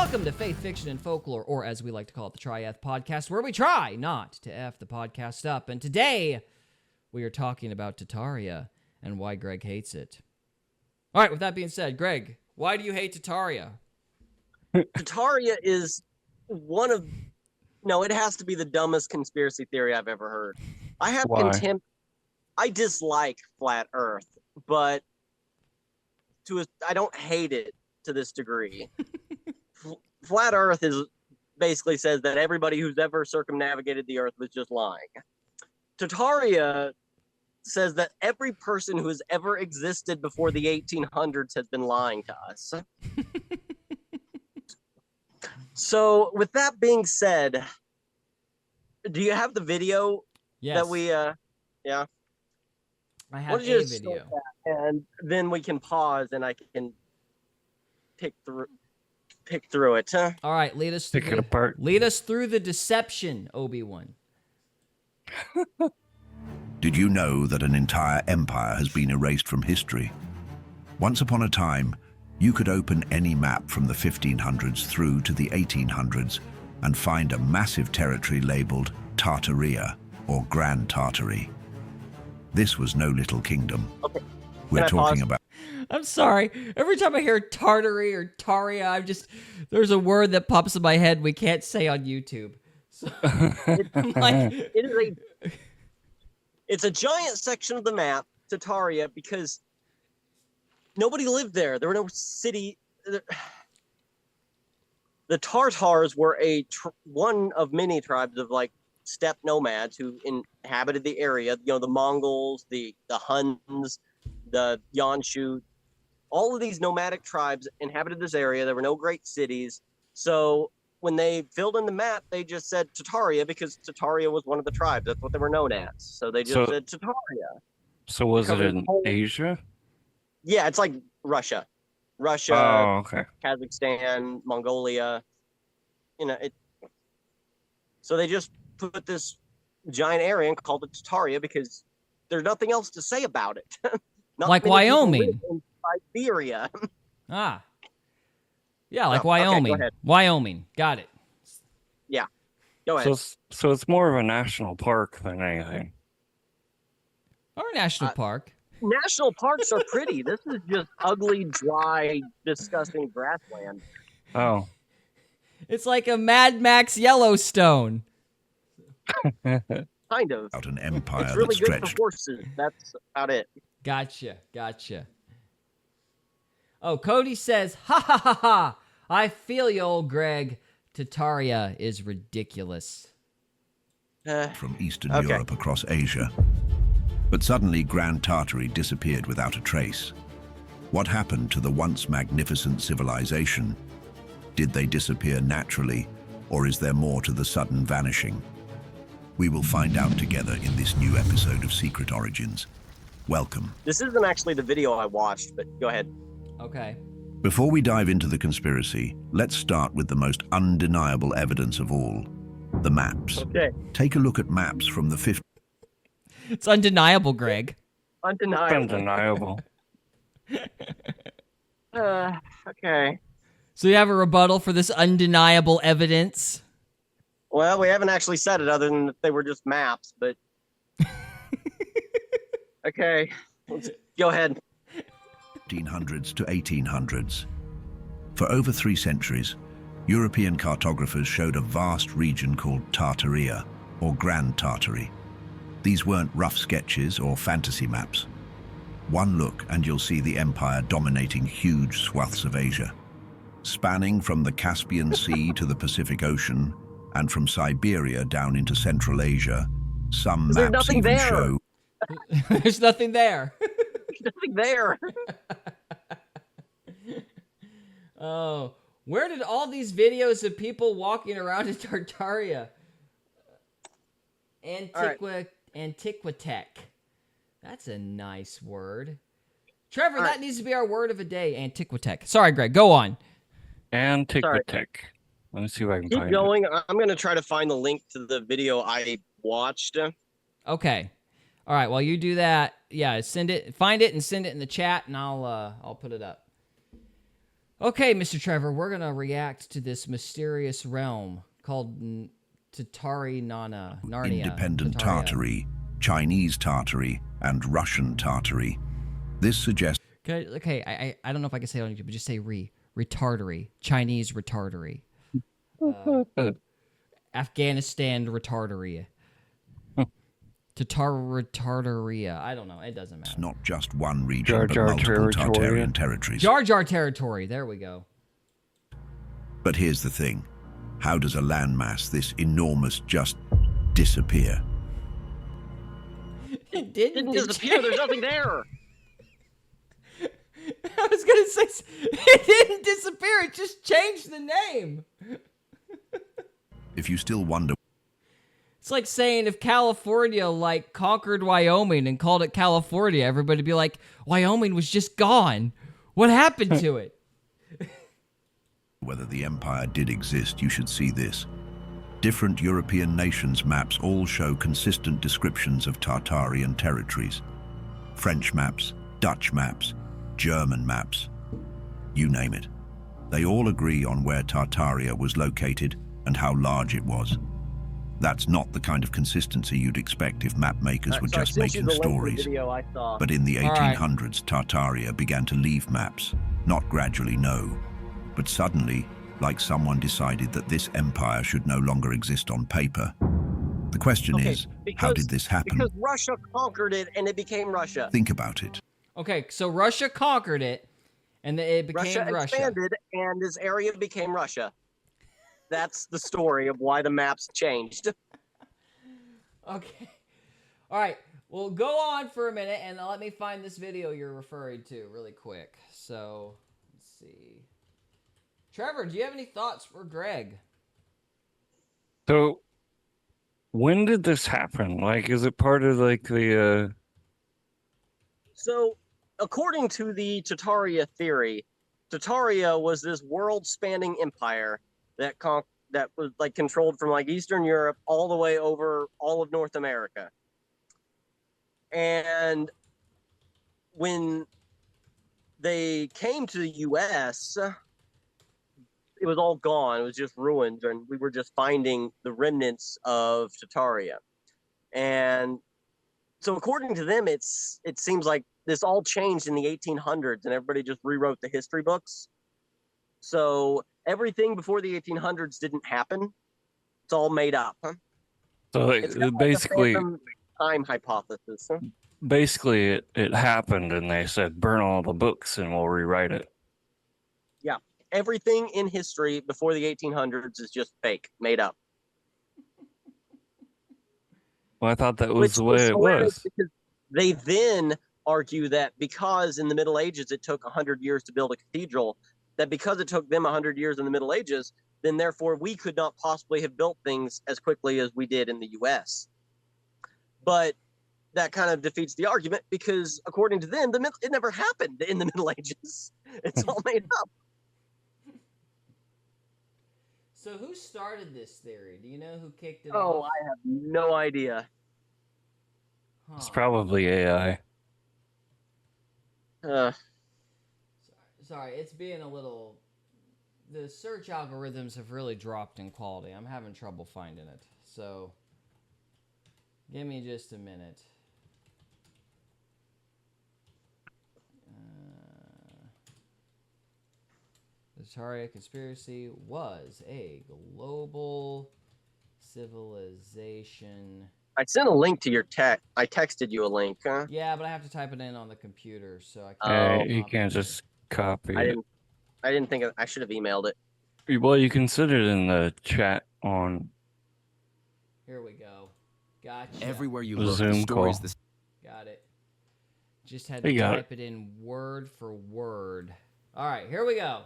Welcome to Faith, Fiction, and Folklore, or as we like to call it, the Triath Podcast, where we try not to F the podcast up. And today, we are talking about Tartaria and why Greg hates it. All right, with that being said, Greg, why do you hate Tartaria? Tartaria is one of... No, it has to be the dumbest conspiracy theory I've ever heard. I have contempt. I dislike Flat Earth, but I don't hate it to this degree. Flat Earth basically says that everybody who's ever circumnavigated the Earth was just lying. Tartaria says that every person who has ever existed before the 1800s has been lying to us. So, with that being said, do you have the video that we, yeah? I have a video. And then we can pause and I can pick through it. Huh? All right, lead us through it apart. Lead us through the deception, Obi-Wan. Did you know that an entire empire has been erased from history? Once upon a time, you could open any map from the 1500s through to the 1800s and find a massive territory labeled Tartaria, or Grand Tartary. This was no little kingdom. Okay. We're talking about... I'm sorry. Every time I hear Tartary or Taria, there's a word that pops in my head we can't say on YouTube. So, it's a giant section of the map, Tartaria, because nobody lived there. There were no city. The Tartars were one of many tribes of steppe nomads who inhabited the area. You know, the Mongols, the Huns, the Yanshu. All of these nomadic tribes inhabited this area. There were no great cities. So when they filled in the map, they just said Tartaria because Tartaria was one of the tribes. That's what they were known as. So they just said Tartaria. So was it in Asia? Yeah, it's like Russia. Oh, okay. Kazakhstan, Mongolia. You know, so they just put this giant area and called it Tartaria because there's nothing else to say about it. Like Wyoming. In Siberia. Ah. Yeah, like Wyoming. Okay, Wyoming. Got it. Yeah. Go ahead. So it's more of a national park than anything. Or a national park. National parks are pretty. This is just ugly, dry, disgusting grassland. Oh. It's like a Mad Max Yellowstone. Kind of. About an empire it's really that good stretched. for horses. That's about it. Gotcha. Oh, Cody says, ha ha ha ha. I feel you, old Greg. Tartaria is ridiculous. From Eastern Europe across Asia. But suddenly Grand Tartary disappeared without a trace. What happened to the once magnificent civilization? Did they disappear naturally, or is there more to the sudden vanishing? We will find out together in this new episode of Secret Origins. Welcome. This isn't actually the video I watched, but go ahead. Okay. Before we dive into the conspiracy, let's start with the most undeniable evidence of all, the maps. Okay. Take a look at maps from the 50s. It's undeniable, Greg. Undeniable. Okay. So you have a rebuttal for this undeniable evidence? Well, we haven't actually said it other than that they were just maps, but... Okay. Let's go ahead. 1500s to 1800s. For over 3 centuries, European cartographers showed a vast region called Tartaria, or Grand Tartary. These weren't rough sketches or fantasy maps. One look and you'll see the empire dominating huge swaths of Asia, spanning from the Caspian Sea to the Pacific Ocean, and from Siberia down into Central Asia. Some maps even show... There's nothing there. There's nothing there. Oh, where did all these videos of people walking around in Tartaria? Antiquitech. That's a nice word. Trevor, that needs to be our word of the day, Antiquitech. Sorry, Greg, go on. Antiquitech. Let me see if I can find it. Keep going. I'm going to try to find the link to the video I watched. Okay. All right, while you do that, find it and send it in the chat, and I'll put it up. Okay, Mr. Trevor, we're going to react to this mysterious realm called Narnia. Independent Tartaria. Tartary, Chinese Tartary, and Russian Tartary. This suggests Okay, I don't know if I can say it on YouTube, but just say retardary, Chinese retardary, Afghanistan retardary, Tartaria. I don't know. It doesn't matter. not just one region, Jar but Jar multiple territory. Tartarian territories. Jar Jar territory. There we go. But here's the thing. How does a landmass this enormous just disappear? It Didn't disappear. There's nothing there. I was gonna say it didn't disappear. It just changed the name. If you still wonder It's like saying if California like conquered Wyoming and called it California, everybody'd be like, Wyoming was just gone. What happened to it? whether the empire did exist, you should see this. Different European nations' maps all show consistent descriptions of Tartarian territories. French maps, Dutch maps, German maps, you name it. They all agree on where Tartaria was located and how large it was. That's not the kind of consistency you'd expect if map makers were just making stories. But in the 1800s, Tartaria began to leave maps, not gradually, no, but suddenly, like someone decided that this empire should no longer exist on paper. The question is, how did this happen? Because Russia conquered it and it became Russia. Think about it. Okay, so Russia conquered it, and it became Russia. Expanded, and this area became Russia. That's the story of why the maps changed. Okay. All right. Well, go on for a minute, and let me find this video you're referring to really quick. So, let's see. Trevor, do you have any thoughts for Greg? So, when did this happen? Like, is it part of, like, the, So, according to the Tartaria theory, Tartaria was this world-spanning empire that was like controlled from like Eastern Europe all the way over all of North America. And when they came to the US, it was all gone. It was just ruins, and we were just finding the remnants of Tartaria. And so according to them, it seems like this all changed in the 1800s and everybody just rewrote the history books. So everything before the 1800s didn't happen. It's all made up. Huh? So It's basically, like a time hypothesis. Huh? basically it happened and they said, burn all the books and we'll rewrite it. Yeah. Everything in history before the 1800s is just fake, made up. Well, I thought that was the way it was. Because they then argue that because in the Middle Ages it took 100 years to build a cathedral, that because it took them 100 years in the Middle Ages, then therefore we could not possibly have built things as quickly as we did in the US. But that kind of defeats the argument because according to them, it never happened in the Middle Ages. It's all made up. So who started this theory? Do you know who kicked it Oh, off? I have no idea. Huh. It's probably AI. Sorry, it's being a little... The search algorithms have really dropped in quality. I'm having trouble finding it. So, give me just a minute. The Tartaria conspiracy was a global civilization. I sent a link to your text. I texted you a link. Huh? Yeah, but I have to type it in on the computer, so I can't. You can't just copy it. I didn't think I should have emailed it. Well, you can sit it in the chat on. Here we go. Gotcha. Everywhere you The look, Zoom the stories. call. Got it. Just had to type it in word for word. All right, here we go.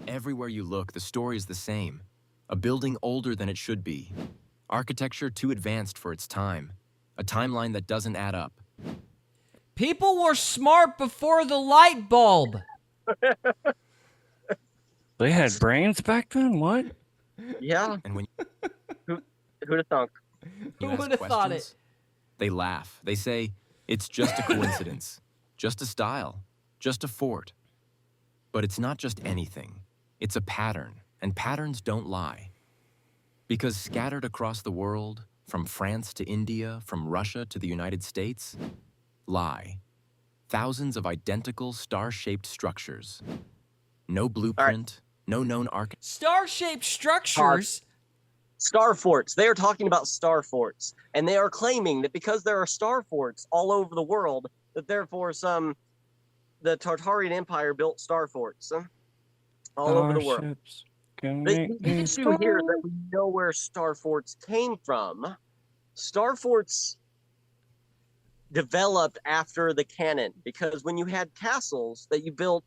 Everywhere you look, the story's the same. A building older than it should be. Architecture too advanced for its time. A timeline that doesn't add up. People were smart before the light bulb. They had brains back then? What? Yeah. And when Who'd have thunk? Who you ask would have thought it? questions, they laugh. They say, it's just a coincidence. Just a style. Just a fort. But it's not just anything. It's a pattern, and patterns don't lie. Because scattered across the world, from France to India, from Russia to the United States, lie thousands of identical star-shaped structures. No blueprint, no known architecture. Star-shaped structures? Star forts. They are talking about star forts. And they are claiming that because there are star forts all over the world, that therefore the Tartarian Empire built star forts all over the world. Starships can The make me issue here is that we know where star forts came from. Star forts developed after the cannon, because when you had castles that you built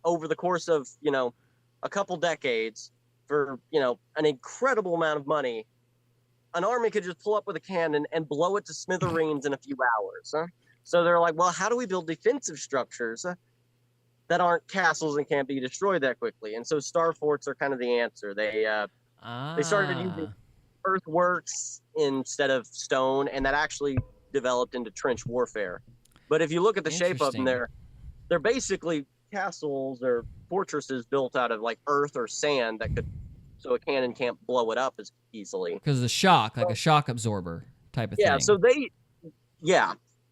over the course of, a couple decades for, an incredible amount of money, an army could just pull up with a cannon and blow it to smithereens in a few hours. So they're like, well, how do we build defensive structures that aren't castles and can't be destroyed that quickly? And so star forts are kind of the answer. They started using earthworks instead of stone, and that actually developed into trench warfare. But if you look at the shape of them, they're basically castles or fortresses built out of like earth or sand so a cannon can't blow it up as easily. Because of the shock, like a shock absorber type of thing. Yeah, so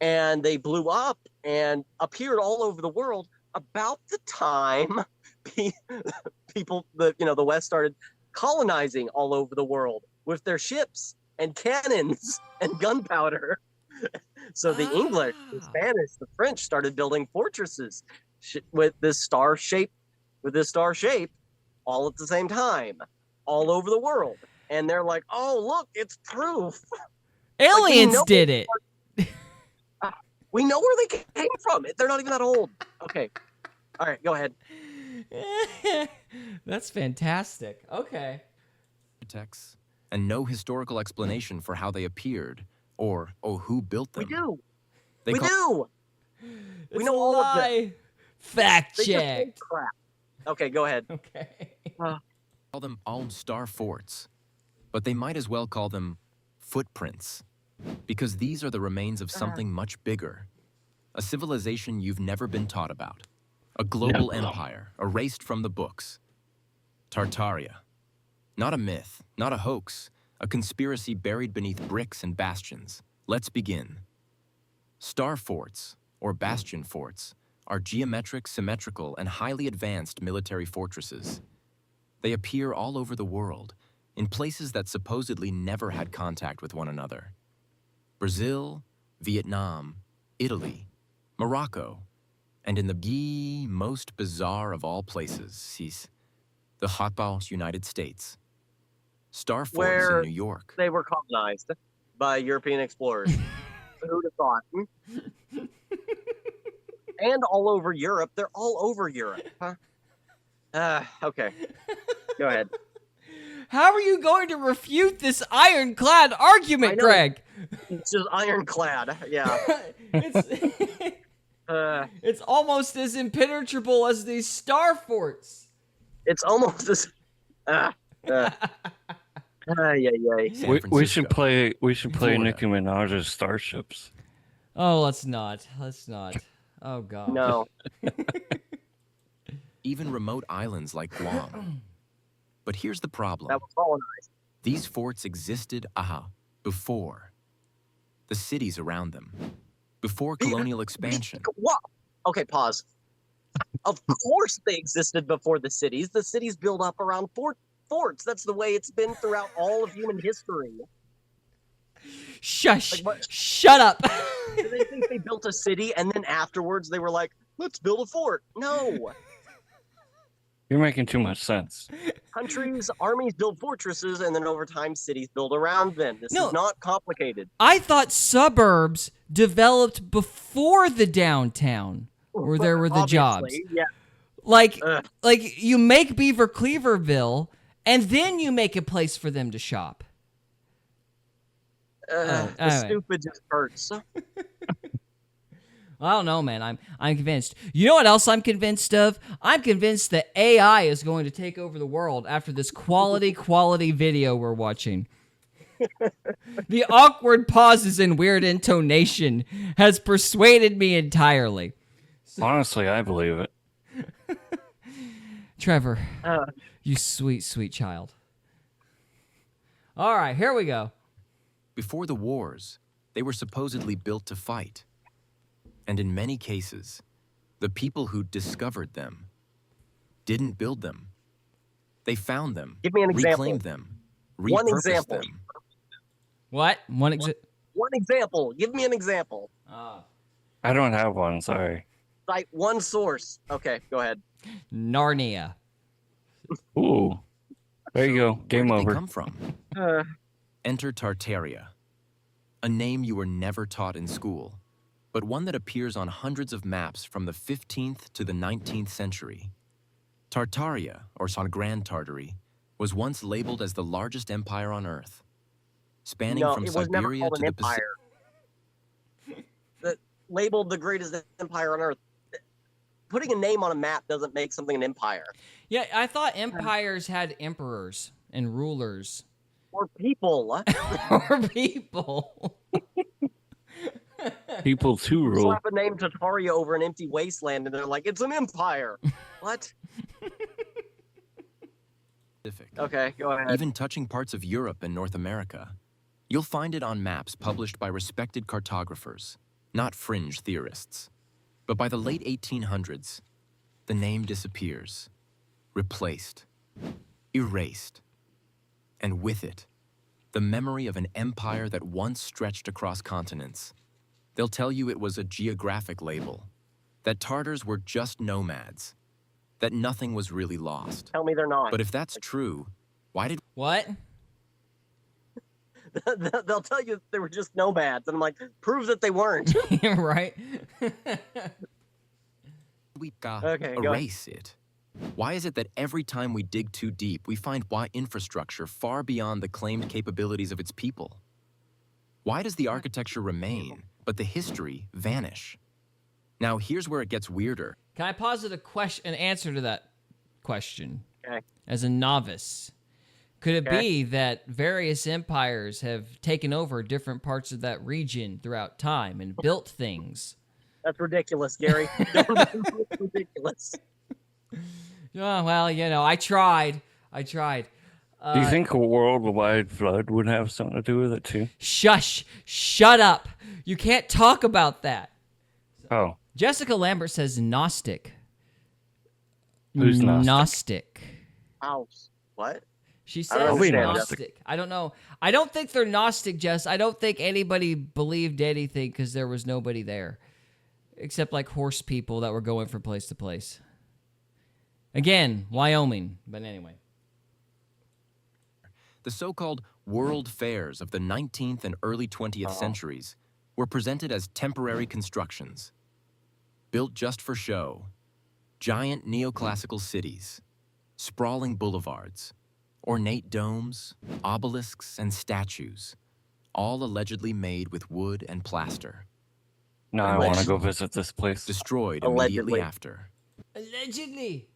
and they blew up and appeared all over the world about the time people, the West started colonizing all over the world with their ships and cannons and gunpowder. So the English, the Spanish, the French started building fortresses with this star shape all at the same time, all over the world. And they're like, oh, look, it's proof. Aliens did it. We know where they came from. They're not even that old. Okay. All right, go ahead. That's fantastic. Okay. Architects, and no historical explanation for how they appeared or who built them. We do. They We know It's all a of lie. this. Fact They just check. say crap. Okay, go ahead. Okay. call them all star forts, but they might as well call them footprints, because these are the remains of something much bigger, a civilization you've never been taught about, a global empire erased from the books. Tartaria. Not a myth, not a hoax, a conspiracy buried beneath bricks and bastions. Let's begin. Star forts, or bastion forts, are geometric, symmetrical, and highly advanced military fortresses. They appear all over the world, in places that supposedly never had contact with one another. Brazil, Vietnam, Italy, Morocco, and in the most bizarre of all places, the hotbox United States. Star forts Where in New York. They were colonized by European explorers. Who'd have thought? And all over Europe. They're all over Europe. Huh? Okay. Go ahead. How are you going to refute this ironclad argument, Greg? It's just ironclad. Yeah. It's almost as impenetrable as these star forts. It's almost as. Yeah. San We should Francisco. play Florida. Nicki Minaj's Starships. Oh, let's not. Oh, God. No. Even remote islands like Guam. But here's the problem. That was colonized. These forts existed, before. The cities around them. Before colonial expansion. What? Okay, pause. Of course they existed before the cities. The cities build up around forts. That's the way it's been throughout all of human history. Shush. Like what? Shut up. Do they think they built a city and then afterwards they were like, let's build a fort? No. You're making too much sense. Countries, armies build fortresses, and then over time cities build around them. This No. is not complicated. I thought suburbs developed before the downtown, where there were the jobs. Obviously, yeah. Like you make Beaver Cleaverville, and then you make a place for them to shop. The anyway. stupid just hurts. I don't know, man. I'm convinced. You know what else I'm convinced of? I'm convinced that AI is going to take over the world after this quality video we're watching. The awkward pauses and weird intonation has persuaded me entirely. Honestly, I believe it. Trevor, Uh, you sweet, sweet child. All right, here we go. Before the wars, they were supposedly built to fight. And in many cases, the people who discovered them didn't build them. They found them, Give me an example. reclaimed them, One repurposed example. them. What? One example. Give me an example. I don't have one. Sorry. Cite one source. Okay, go ahead. Narnia. Ooh. There you go. Where Game did over. they come from? Enter Tartaria, a name you were never taught in school, but one that appears on hundreds of maps from the 15th to the 19th century. Tartaria, or Grand Tartary, was once labeled as the largest empire on Earth, spanning No, from it was never Siberia called to an the Pacific. empire. That labeled the greatest empire on Earth. Putting a name on a map doesn't make something an empire. Yeah, I thought empires had emperors and rulers. Or people. Or people. People to rule. Slap a name Tartaria over an empty wasteland and they're like, it's an empire. What? Okay, go ahead. Even touching parts of Europe and North America. You'll find it on maps published by respected cartographers, not fringe theorists. But by the late 1800s, the name disappears, replaced, erased, and with it, the memory of an empire that once stretched across continents. They'll tell you it was a geographic label, that Tartars were just nomads, that nothing was really lost. Tell me they're not. But if that's true, why did What? They'll tell you they were just nomads. And I'm like, prove that they weren't. Right? we Okay, go ahead. erase it? Why is it that every time we dig too deep, we find infrastructure far beyond the claimed capabilities of its people? Why does the architecture remain, but the history vanish? Now, here's where it gets weirder. Can I posit an answer to that question? Okay. As a novice, could it Okay. be that various empires have taken over different parts of that region throughout time and built things? That's ridiculous, Gary. That's ridiculous. Oh, well, I tried. Do you think a worldwide flood would have something to do with it too? Shush! Shut up! You can't talk about that. Oh, Jessica Lambert says Gnostic. Who's Gnostic? Gnostic. Ow. What? She I don't says understand. Gnostic. I don't know. I don't think they're Gnostic, Jess. I don't think anybody believed anything because there was nobody there. Except like horse people that were going from place to place. Again, Wyoming. But anyway. The so-called world fairs of the 19th and early 20th centuries were presented as temporary constructions, built just for show, giant neoclassical cities, sprawling boulevards, ornate domes, obelisks, and statues, all allegedly made with wood and plaster, now I want to go visit this place. destroyed Allegedly. immediately after. Allegedly.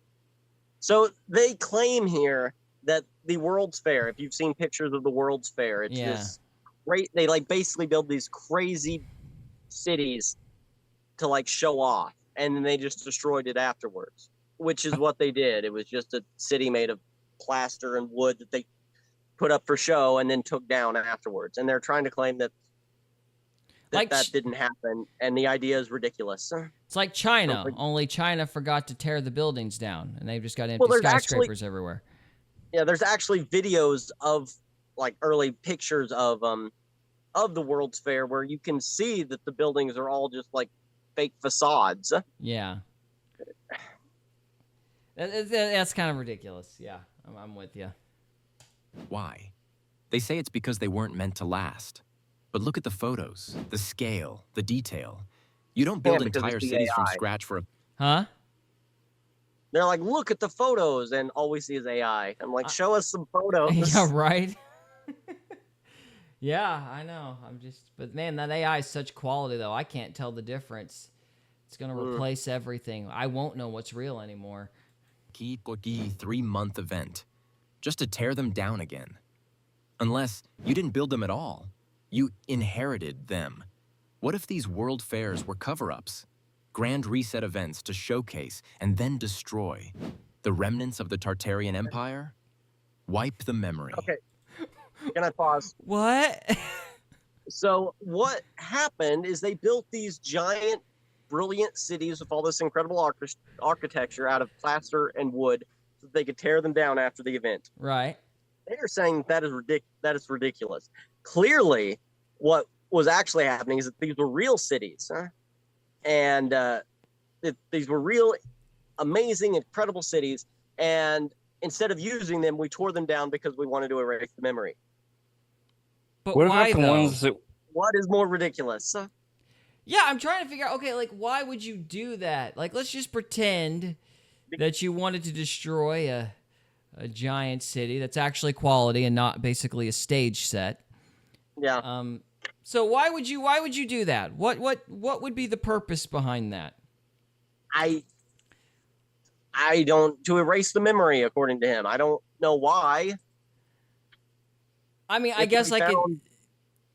So they claim here that the World's Fair, if you've seen pictures of the World's Fair, it's Yeah. this great, they basically build these crazy cities to show off. And then they just destroyed it afterwards, which is what they did. It was just a city made of plaster and wood that they put up for show and then took down afterwards. And they're trying to claim that that didn't happen. And the idea is ridiculous. It's like China, only China forgot to tear the buildings down, and they've just got empty there's skyscrapers everywhere. Yeah, there's actually videos of early pictures of the World's Fair where you can see that the buildings are all just fake facades. Yeah. That's kind of ridiculous. Yeah, I'm with you. Why? They say it's because they weren't meant to last. But look at the photos, the scale, the detail. You don't build because entire it's the cities from AI. scratch for a Huh? They're like, look at the photos, and all we see is AI. I'm like, show us some photos. Yeah, right? Yeah, I know. But man, that AI is such quality, though. I can't tell the difference. It's going to replace everything. I won't know what's real anymore. key 3-month event, just to tear them down again. Unless you didn't build them at all. You inherited them. What if these world fairs were cover-ups? Grand reset events to showcase and then destroy. the remnants of the Tartarian Empire? Wipe the memory. Okay, can I pause? What? So what happened is they built these giant, brilliant cities with all this incredible architecture out of plaster and wood so that they could tear them down after the event. Right. They are saying that is ridiculous. Clearly, what was actually happening is that these were real cities, and these were real, amazing, incredible cities. And instead of using them, we tore them down because we wanted to erase the memory. But What why, about the though? ones that? What is more ridiculous? Yeah, I'm trying to figure out, okay, like, why would you do that? Like, let's just pretend that you wanted to destroy a giant city that's actually quality and not basically a stage set. Yeah. So why would you do that? What would be the purpose behind that? I don't, to erase the memory, according to him. I don't know why. I mean, I guess like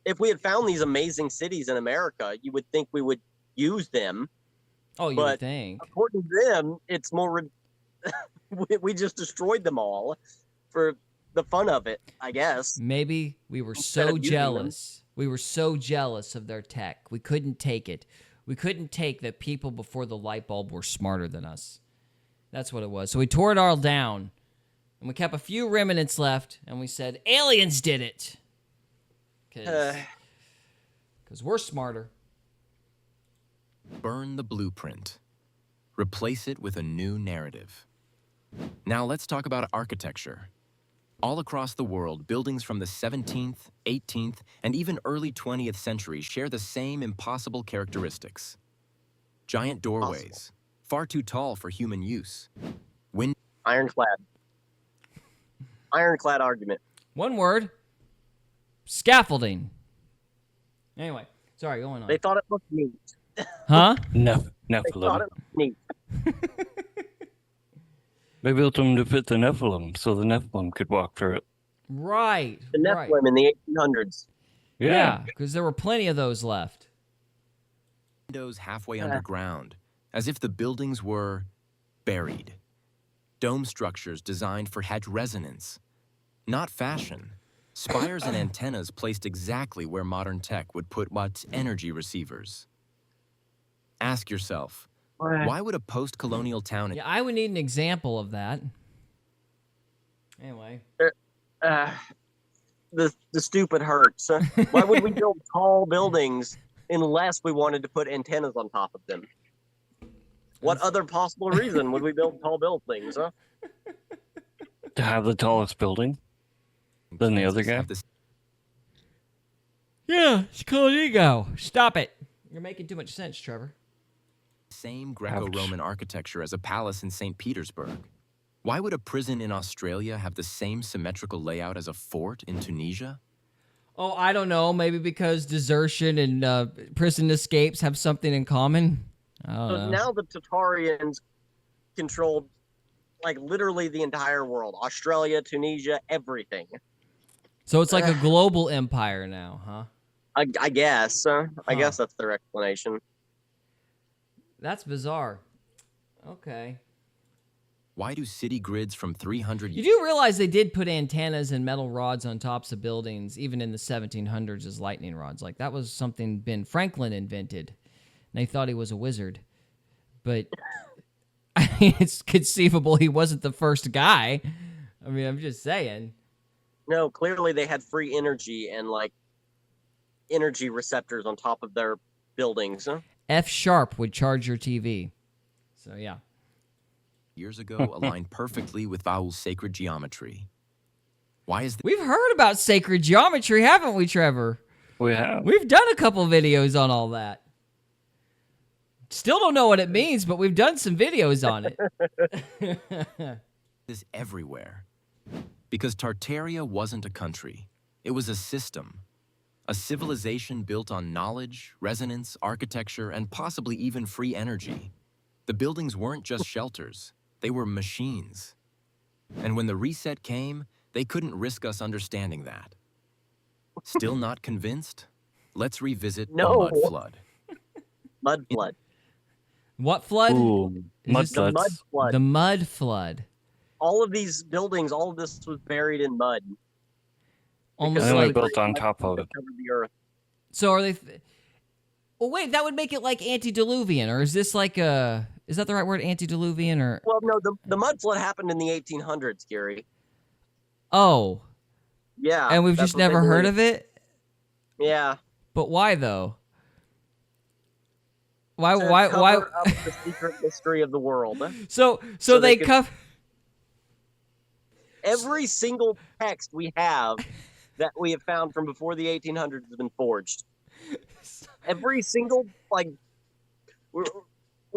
if we had found these amazing cities in America, you would think we would use them. oh, you would think. According to them, it's more. We just destroyed them all for the fun of it, I guess. Maybe we were Instead so of using jealous. We were so jealous of their tech. We couldn't take it. We couldn't take that people before the light bulb were smarter than us. That's what it was. So we tore it all down, and we kept a few remnants left, and we said, aliens did it. Because we're smarter. Burn the blueprint. Replace it with a new narrative. Now let's talk about architecture. All across the world, buildings from the 17th, 18th, and even early 20th centuries share the same impossible characteristics. Giant doorways, far too tall for human use. Ironclad argument. One word. Scaffolding. Anyway, sorry, going on. They thought it looked neat. Huh? They thought Nephilim. it looked neat. They built them to fit the Nephilim, so the Nephilim could walk through it. Right. The right. Nephilim in the 1800s. Yeah, because there were plenty of those left. Windows halfway underground, as if the buildings were buried. Dome structures designed for hedge resonance, not fashion. Spires and antennas placed exactly where modern tech would put what's energy receivers. Ask yourself, why would a post-colonial town... Yeah, I would need an example of that. Anyway. The stupid hurts. Why would we build tall buildings unless we wanted to put antennas on top of them? What other possible reason would we build tall buildings? Huh? To have the tallest building than the other guy. Yeah, it's called ego. Stop it. You're making too much sense, Trevor. Same Greco-Roman architecture as a palace in St. Petersburg. Why would a prison in Australia have the same symmetrical layout as a fort in Tunisia? Oh, I don't know. Maybe because desertion and prison escapes have something in common. I don't know. Now the Tartarians controlled, like, literally the entire world. Australia, Tunisia, everything. So it's like a global empire now, huh? I guess. I guess that's their explanation. That's bizarre. Okay. Why do city grids from 300... You do realize they did put antennas and metal rods on tops of buildings, even in the 1700s as lightning rods. Like, that was something Ben Franklin invented. And they thought he was a wizard. But I mean, it's conceivable he wasn't the first guy. I mean, I'm just saying. No, clearly they had free energy and, like, energy receptors on top of their buildings. F-sharp would charge your TV. So, yeah. Years ago aligned perfectly with Vowel's sacred geometry. Why is We've heard about sacred geometry, haven't we, Trevor? We have. We've done a couple videos on all that. Still don't know what it means, but we've done some videos on it. this everywhere? Because Tartaria wasn't a country. It was a system. A civilization built on knowledge, resonance, architecture, and possibly even free energy. The buildings weren't just shelters. They were machines. And when the reset came, they couldn't risk us understanding that. Still not convinced? Let's revisit the mud flood. Mud flood. What flood? Ooh, mud floods. The mud flood. The mud flood. all of these buildings, all of this was buried in mud. Almost And then we like built on top of it. Covered the earth. so. Are they? Well, wait. That would make it like antediluvian, or is this like a? Is that the right word, antediluvian, or? Well, no, the mud flood happened in the 1800s, Gary. Oh, Yeah. and we've that's just what they never heard believe. of it. Yeah. But why though? Why? To Why? Why? cover up the secret mystery of the world. So so they they could- cover. Every single text we have that we have found from before the 1800s has been forged. Every single, like, we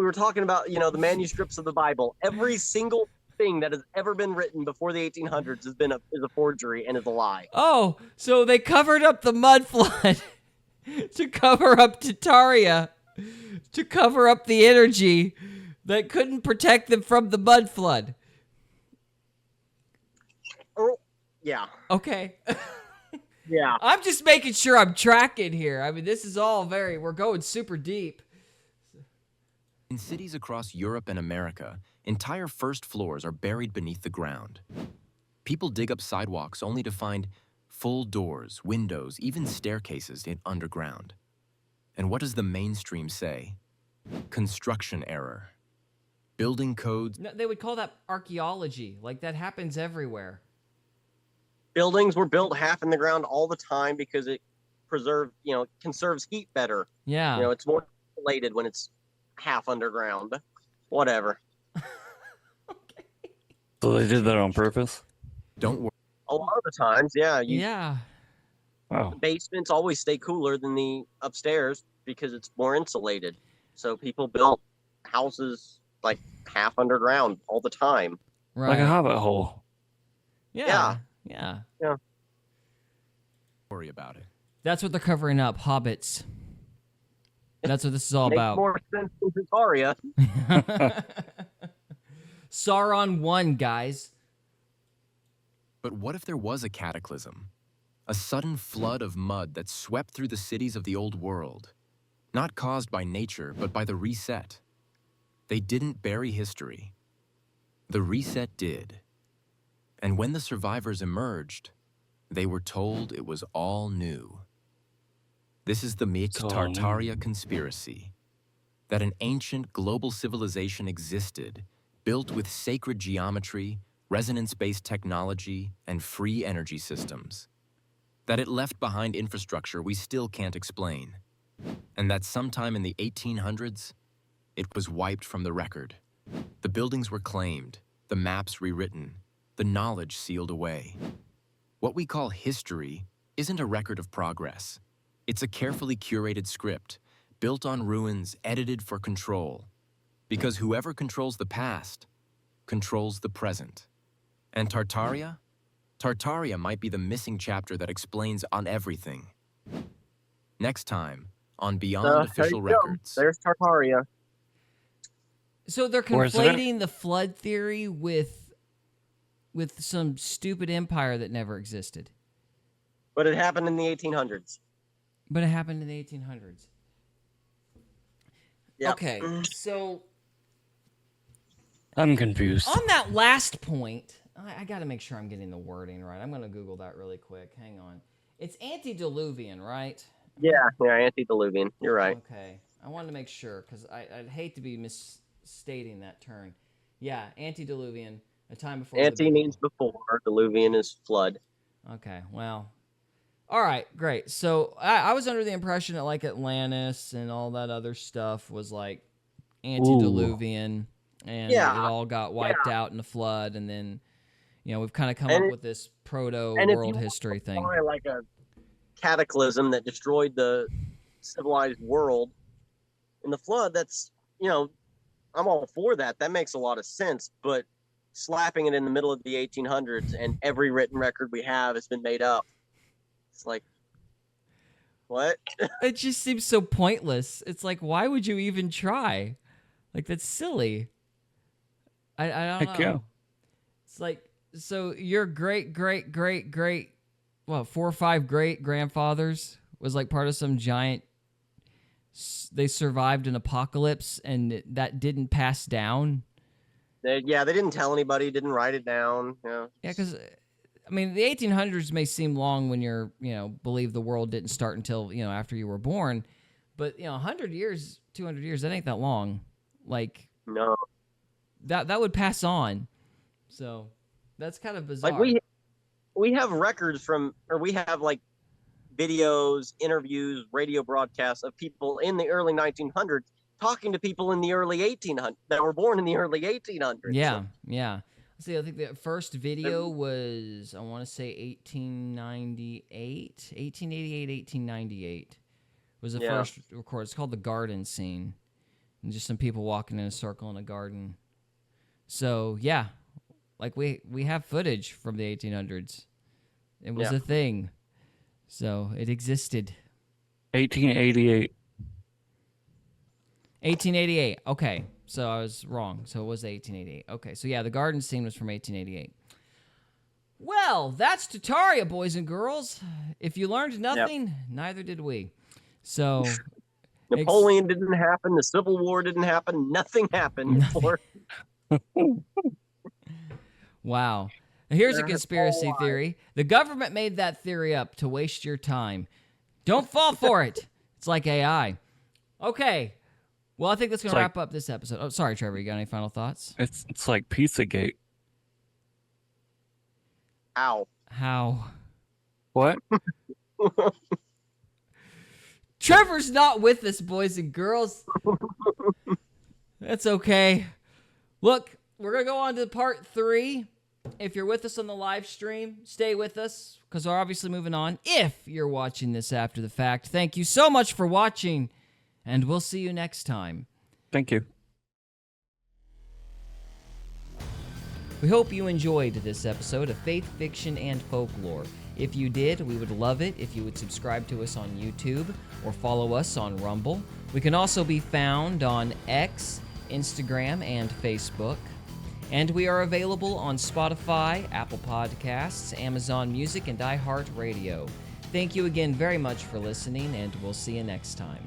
were talking about, you know, the manuscripts of the Bible. Every single thing that has ever been written before the 1800s is a forgery and is a lie. Oh, so they covered up the mud flood to cover up Tartaria, to cover up the energy that couldn't protect them from the mud flood. Oh, yeah. Okay. Yeah. I'm just making sure I'm tracking here. I mean, this is all we're going super deep. In cities across Europe and America, entire first floors are buried beneath the ground. People dig up sidewalks only to find full doors, windows, even staircases underground. And what does the mainstream say? Construction error. Building codes. No, they would call that archaeology. Like, that happens everywhere. Buildings were built half in the ground all the time because it conserves heat better. Yeah. You know, it's more insulated when it's half underground. Whatever. So they did that on purpose? Don't worry. A lot of the times, yeah. Yeah. Wow. Basements always stay cooler than the upstairs because it's more insulated. So people built houses like half underground all the time. Right. Like a hobbit hole. Yeah. Yeah. Worry about it. That's what they're covering up, hobbits. That's what this is all Makes about. more sense than Tartaria. Sauron won, guys. But what if there was a cataclysm? A sudden flood of mud that swept through the cities of the old world. Not caused by nature, but by the reset. They didn't bury history. The reset did. And when the survivors emerged, they were told it was all new. This is the myth It's all Tartaria conspiracy. That an ancient global civilization existed, built with sacred geometry, resonance-based technology, and free energy systems. That it left behind infrastructure we still can't explain. And that sometime in the 1800s, it was wiped from the record. The buildings were claimed, the maps rewritten, the knowledge sealed away. What we call history isn't a record of progress. It's a carefully curated script, built on ruins, edited for control. Because whoever controls the past controls the present. And Tartaria? Tartaria might be the missing chapter that explains on everything. Next time, on Beyond Official there you go. Records. There's Tartaria. So they're Where's it at? conflating the flood theory with some stupid empire that never existed. But it happened in the 1800s. But it happened in the 1800s. Yep. Okay, so I'm confused. on that last point, I got to make sure I'm getting the wording right. I'm going to Google that really quick. Hang on. It's antediluvian, right? Yeah, antediluvian. You're right. Okay. I wanted to make sure because I'd hate to be misstating that term. Yeah, antediluvian, a time before. Ante means before. Diluvian is flood. Okay, well. All right, great. So I was under the impression that like Atlantis and all that other stuff was like antediluvian, and Yeah, it all got wiped out in the flood, and then we've kind of come And up it- with this proto and if world you history thing. Probably like a cataclysm that destroyed the civilized world in the flood. That's I'm all for that. That makes a lot of sense. But slapping it in the middle of the 1800s and every written record we have has been made up. It's like, what? It just seems so pointless. It's like, why would you even try? Like, that's silly. I don't Heck know. yeah. It's like, so your great, 4 or 5 great grandfathers was like part of some giant, they survived an apocalypse and that didn't pass down. They didn't tell anybody, didn't write it down. Yeah, because I mean, the 1800s may seem long when you're, believe the world didn't start until, after you were born. But, 100 years, 200 years, that ain't that long. Like, no. That would pass on. So that's kind of bizarre. Like we have records we have like videos, interviews, radio broadcasts of people in the early 1900s talking to people in the early 1800s that were born in the early 1800s. Yeah, yeah. See, I think the first video was, I want to say 1888, 1898 was the first record. It's called The Garden Scene. And just some people walking in a circle in a garden. So, yeah, like we have footage from the 1800s. It was a thing. So, it existed. 1888. 1888. Okay. So I was wrong. So it was 1888. Okay. So yeah, the garden scene was from 1888. Well, that's Tartaria, boys and girls. If you learned nothing, neither did we. So Napoleon didn't happen. The Civil War didn't happen. Nothing happened. Wow. Here's a conspiracy theory. The government made that theory up to waste your time. Don't fall for it. It's like AI. Okay. Well, I think that's going to wrap up this episode. Oh, sorry, Trevor. You got any final thoughts? It's like Pizzagate. Ow. How? What? Trevor's not with us, boys and girls. That's okay. Look, we're going to go on to part 3. If you're with us on the live stream, stay with us because we're obviously moving on. If you're watching this after the fact, thank you so much for watching. And we'll see you next time. Thank you. We hope you enjoyed this episode of Faith, Fiction, and Folklore. If you did, we would love it if you would subscribe to us on YouTube or follow us on Rumble. We can also be found on X, Instagram, and Facebook. And we are available on Spotify, Apple Podcasts, Amazon Music, and iHeartRadio. Thank you again very much for listening, and we'll see you next time.